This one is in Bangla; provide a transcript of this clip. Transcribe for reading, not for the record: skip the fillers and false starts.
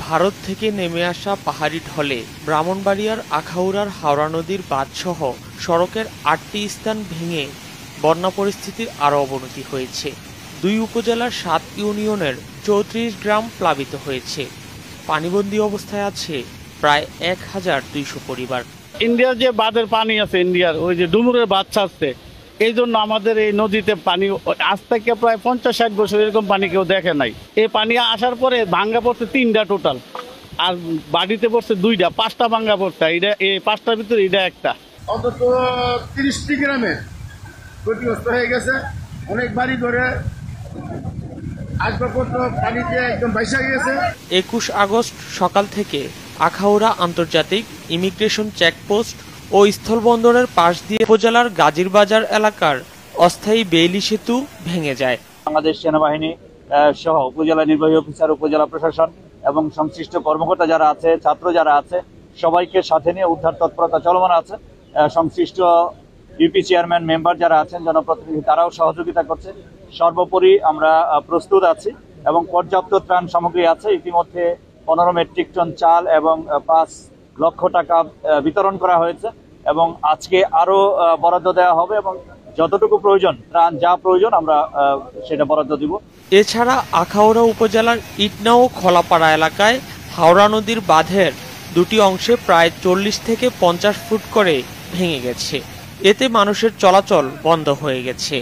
ভারত থেকে নেমে আসা পাহাড়ি ঢলে ব্রাহ্মণবাড়িয়ার আখাউড়ার হাওড়া নদীর বাঁধসহ সড়কের ৮টি স্থান ভেঙে বন্যা পরিস্থিতির আরও অবনতি হয়েছে। ২ উপজেলার ৭ ইউনিয়নের ৩৪ গ্রাম প্লাবিত হয়েছে। পানিবন্দী অবস্থায় আছে প্রায় ১,২০০ পরিবার। ইন্ডিয়ার যে বাঁধের পানি আছে, ইন্ডিয়ার ওই যে ডুমুরের বাঁধ ছাড়ছে, এই জন্য আমাদের এই নদীতে পানি আজ থেকে প্রায় ৫০-৬০ বছর এরকম পানি কেউ দেখে নাই। এই পানি আসার পরে ভাঙ্গা পড়ছে ৩টা টোটাল, আর বাড়িতে পড়ছে ২টা, 5টা ভাঙ্গা পড়ছে। এটা এই 5টার ভিতরে এটা একটা। অন্তত ৩০টি গ্রামে ক্ষতিগ্রস্ত হয়ে গেছে। অনেক বাড়ি ধরে আসবাবপত্র পানিতে একদম ভাইসা গেছে। ২১ আগস্ট সকাল থেকে আখাউড়া আন্তর্জাতিক ইমিগ্রেশন চেকপোস্ট ও স্থলবন্দরের পাশ দিয়ে উপজেলার গাজীরবাজার এলাকার অস্থায়ী বেইলি সেতু ভেঙে যায়। বাংলাদেশ সেনাবাহিনী সহ উপজেলা নির্বাহী অফিসার, উপজেলা প্রশাসন এবং সংশ্লিষ্ট কর্মকর্তা যারা আছে, ছাত্র যারা আছে, সবাইকে সাথে নিয়ে উদ্ধার তৎপরতা চলমান আছে। সংশ্লিষ্ট ইউপি চেয়ারম্যান, মেম্বার যারা আছেন, জনপ্রতিনিধি, তারাও সহযোগিতা করছে। সর্বোপরি আমরা প্রস্তুত আছি এবং পর্যাপ্ত ত্রাণ সামগ্রী আছে। ইতিমধ্যে 15 মেট্রিক টন চাল এবং 5 লক্ষ টাকা বিতরণ করা হয়েছে এবং আজকে আরো বরাদ্দ দেওয়া হবে এবং যতটুকু প্রয়োজন, ত্রাণ যা প্রয়োজন আমরা সেটা বরাদ্দ দিব। এছাড়া আখাউড়া উপজেলার ইটনা ও খোলাপাড়া এলাকায় হাওড়া নদীর বাঁধের 2টি অংশে প্রায় 40 থেকে 50 ফুট করে ভেঙে গেছে। এতে মানুষের চলাচল বন্ধ হয়ে গেছে।